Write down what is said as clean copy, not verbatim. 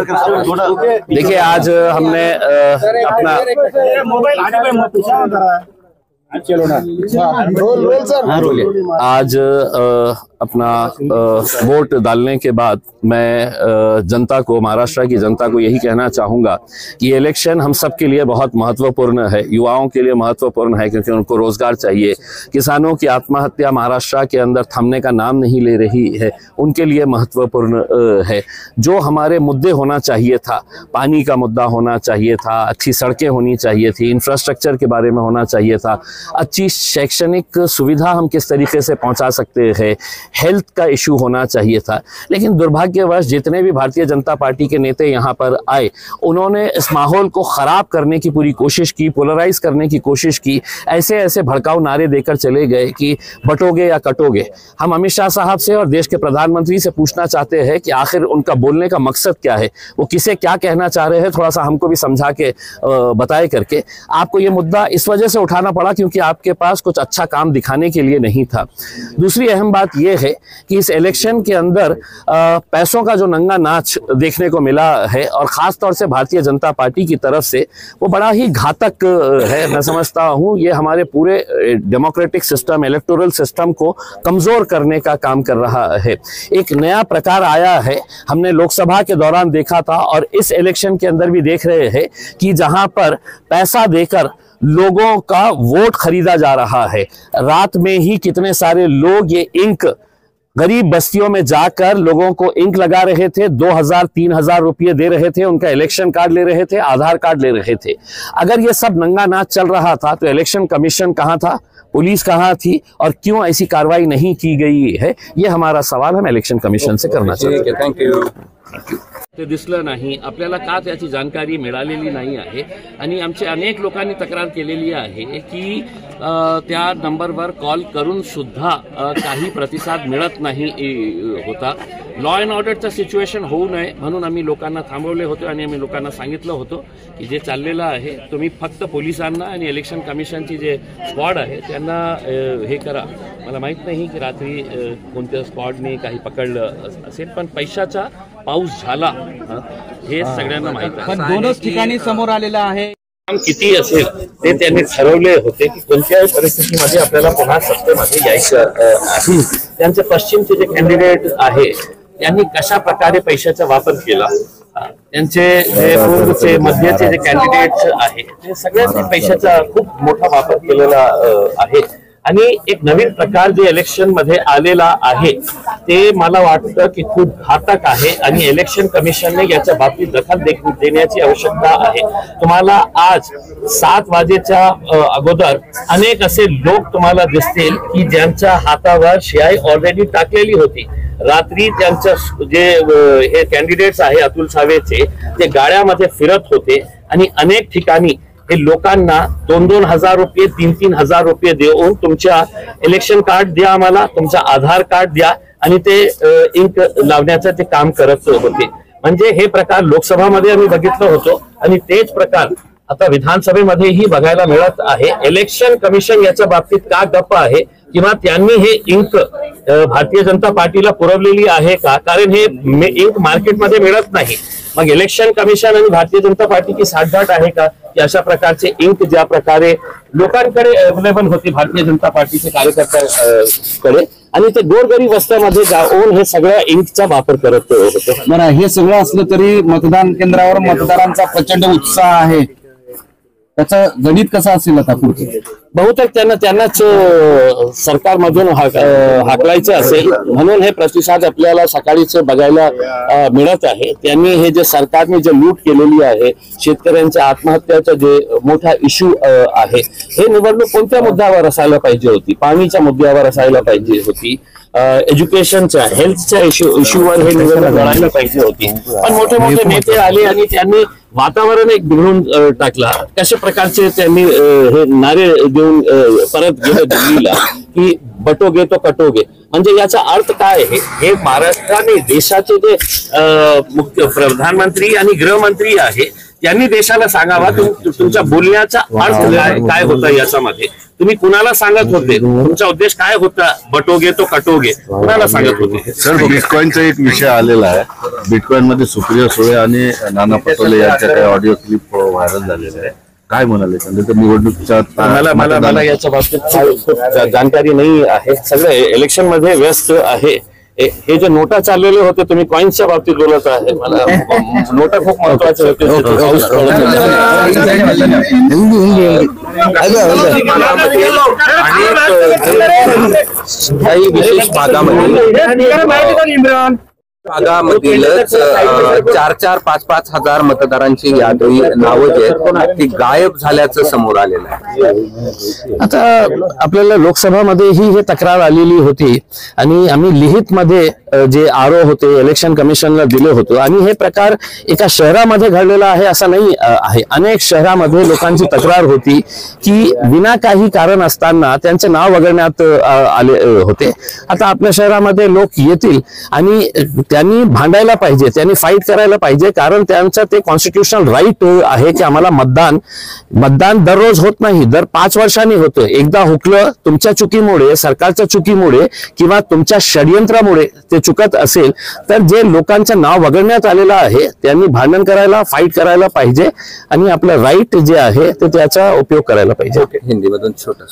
देखिए आज हमने अपना आज अपना वोट डालने के बाद मैं जनता को, महाराष्ट्र की जनता को यही कहना चाहूँगा कि इलेक्शन हम सब के लिए बहुत महत्वपूर्ण है। युवाओं के लिए महत्वपूर्ण है क्योंकि उनको रोजगार चाहिए। किसानों की आत्महत्या महाराष्ट्र के अंदर थमने का नाम नहीं ले रही है, उनके लिए महत्वपूर्ण है। जो हमारे मुद्दे होना चाहिए था, पानी का मुद्दा होना चाहिए था, अच्छी सड़कें होनी चाहिए थी, इंफ्रास्ट्रक्चर के बारे में होना चाहिए था, अच्छी शैक्षणिक सुविधा हम किस तरीके से पहुँचा सकते हैं, हेल्थ का इशू होना चाहिए था। लेकिन दुर्भाग्यवश जितने भी भारतीय जनता पार्टी के नेता यहाँ पर आए, उन्होंने इस माहौल को ख़राब करने की पूरी कोशिश की, पोलराइज करने की कोशिश की। ऐसे ऐसे भड़काऊ नारे देकर चले गए कि बटोगे या कटोगे। हम अमित शाह साहब से और देश के प्रधानमंत्री से पूछना चाहते हैं कि आखिर उनका बोलने का मकसद क्या है, वो किसे क्या कहना चाह रहे हैं, थोड़ा सा हमको भी समझा के बताए करके। आपको ये मुद्दा इस वजह से उठाना पड़ा क्योंकि आपके पास कुछ अच्छा काम दिखाने के लिए नहीं था। दूसरी अहम बात यह है कि इस इलेक्शन के अंदर पैसों का जो नंगा नाच देखने को मिला है और खास तौर से भारतीय जनता पार्टी की तरफ से, वो बड़ा ही घातक है। मैं समझता हूं ये हमारे पूरे डेमोक्रेटिक सिस्टम, इलेक्टोरल सिस्टम को कमजोर करने का काम कर रहा है। एक नया प्रकार आया है, हमने लोकसभा के दौरान देखा था और इस इलेक्शन के अंदर भी देख रहे हैं कि जहां पर पैसा देकर लोगों का वोट खरीदा जा रहा है। रात में ही कितने सारे लोग ये इंक गरीब बस्तियों में जाकर लोगों को इंक लगा रहे थे, 2000-3000 रुपये दे रहे थे, उनका इलेक्शन कार्ड ले रहे थे, आधार कार्ड ले रहे थे। अगर ये सब नंगा नाच चल रहा था तो इलेक्शन कमीशन कहाँ था, पुलिस कहाँ थी और क्यों ऐसी कार्रवाई नहीं की गई है, ये हमारा सवाल हम इलेक्शन कमिशन से करना चाहते हैं। Thank you. ते दिसलं नाही, आपल्याला का त्याची जानकारी मिळालेली नाही आहे आणि आमचे अनेक लोकांनी तक्रार केलेली आहे की त्या नंबरवर कॉल करून सुद्धा काही प्रतिसाद मिळत नाही होता। लॉ अँड ऑर्डरचं सिच्युएशन होऊ नये म्हणून आम्ही लोकांना थांबवले होते आणि आम्ही लोकांना सांगितलं होतं की जे चाललेलं आहे तुम्ही फक्त पोलिसांना आणि इलेक्शन कमिशनची जे स्क्वॉड आहे त्यांना हे करा। मला माहित नाही की रात्री कोणत्या स्क्वॉडने काही पकडलं असेल, पण पैशाचा पाऊस झाला हे सगळ्यांना माहित आहे। पण दोनच ठिकाणी समोर आलेलं आहे। किती असेल ते त्यांनी ठरवले होते की कोणत्याही परिस्थितीमध्ये आपल्याला पुन्हा सत्तेमध्ये यायचं आहे। त्यांचे पश्चिमचे जे कॅन्डिडेट आहे त्यांनी कशा प्रकारे पैशाचा वापर केला, त्यांचे जे पूर्वचे मध्यचे जे कॅन्डिडेट्स आहे ते सगळ्यांनी पैशाचा खूप मोठा वापर केलेला आहे। आणि एक नवीन प्रकार जे इलेक्शन मध्ये आलेला आहे ते मला वाटतं की खूप घातक आहे आणि इलेक्शन कमिशनने याच्या बाबतीत दखल देण्याची आवश्यकता आहे। तुम्हाला आज 7 वाजेच्या अगोदर अनेक असे लोक तुम्हाला दिसतील की ज्यांच्या हातावर शिआय ऑलरेडी टाकलेली होती। रात्री त्यांच्या जे हे कॅन्डिडेट्स आहे अतुल सावेचे ते गाड्यामध्ये फिरत होते आणि अनेक ठिकाणी हे लोकांना 2-2 हजार रुपये, 3-3 हजार रुपये देऊन तुमच्या इलेक्शन कार्ड द्या, आम्हाला तुमचा आधार कार्ड द्या आणि ते इंक लावण्याचं ते काम करत होते। म्हणजे हे प्रकार लोकसभामध्ये आम्ही बघितलं होतो आणि तेच प्रकार आता विधानसभेमध्येही बघायला मिळत आहे। इलेक्शन कमिशन याच्या बाबतीत का गप्प आहे किंवा त्यांनी हे इंक भारतीय जनता पार्टीला पुरवलेली आहे का? कारण हे इंक मार्केटमध्ये मिळत नाही। मग इलेक्शन कमिशन आणि भारतीय जनता पार्टीची साठगाठ आहे का की अशा प्रकारचे इंक ज्या प्रकारे लोकांकडे अवेलेबल होती भारतीय जनता पार्टीचे कार्यकर्त्यांकडे आणि ते गोरगरीब वस्त्यामध्ये जाऊन हे सगळ्या इंकचा वापर करत होते। बरं, हे सगळं असलं तरी मतदान केंद्रावर मतदारांचा प्रचंड उत्साह आहे, त्याचा गणित कसा असेल आता पुढे? बहुतेक त्यांनाच सरकारमधून हाकलायचं असेल म्हणून हे प्रतिसाद आपल्याला सकाळीच बघायला मिळत आहे। त्यांनी हे जे सरकारने जे लूट केलेली आहे, शेतकऱ्यांच्या आत्महत्याचा जे मोठा इश्यू आहे, हे निवडणूक कोणत्या मुद्द्यावर असायला पाहिजे होती? पाणीच्या मुद्द्यावर असायला पाहिजे होती, एज्युकेशनच्या, हेल्थच्या इश्यूवर हे निवडणूक लढायला पाहिजे होती। पण मोठे मोठे नेते आले आणि त्यांनी वातावरण एक बिघडून टाकला। कशा प्रकारचे त्यांनी हे नारे देऊन परत गेले दिल्लीला की बटोगे तो कटोगे। म्हणजे याचा अर्थ काय आहे? हे महाराष्ट्राने देशाचे जे मुख्य प्रधानमंत्री आणि गृहमंत्री आहे त्यांनी देशाला सांगावा तुमच्या बोलण्याचा अर्थ काय होता याच्यामध्ये। तुम्ही कुणाला सांगत होते, तुमचा उद्देश काय होता, बटोगे तो कटोगे, कुणाला सांगत होते? सर, बिटकॉइनचा एक विषय आलेला आहे. बिटकॉइन मध्ये सुप्रिया सुळे आणि नाना पटोले यांच्या काही ऑडिओ क्लिप व्हायरल झालेल्या आहे. काय म्हणाले तर निवडणुकीच्या मला याच्या बाबतीत खूप जानकारी नाही आहे. सगळे इलेक्शन मध्ये व्यस्त आहे. हे जे नोटा चाललेले होते, तुम्ही कॉइन्सच्या बाबतीत बोलत आहे, मला नोटा खूप महत्वाचे होते. काही विशेष भागामधीलच 4-5 हजार मतदारांची यादी नावं जी आहेत ती गायब झाल्याचं समोर आलेलं आहे. आता आपल्याला लोकसभामध्येही हे तक्रार आलेली होती आणि आम्ही लिहित मध्ये जे आरो होते इलेक्शन कमिशनला दिले होते. आणि हे प्रकार एका शहरामध्ये घडलेला आहे असं नाही आहे. अनेक शहरामध्ये लोकांची तक्रार होती की विना काही कारण असताना त्यांचे नाव वगळण्यात आले होते. आता आपल्या शहरामध्ये लोक येतील आणि त्यांनी भांडायला पाहिजे, त्यांनी फाईट करायला पाहिजे, कारण त्यांचं ते कॉन्स्टिट्युशनल राईट आहे की आम्हाला मतदान दररोज होत नाही, दर 5 वर्षांनी होतं. एकदा हुकलं तुमच्या चुकीमुळे, सरकारच्या चुकीमुळे किंवा तुमच्या षडयंत्रामुळे ते चुकत असेल तर जे लोकांचं नाव वगळण्यात आलेलं आहे त्यांनी भांडण करायला, फाईट करायला पाहिजे आणि आपलं राईट जे आहे ते त्याचा उपयोग करायला पाहिजे. हिंदीमधून छोटस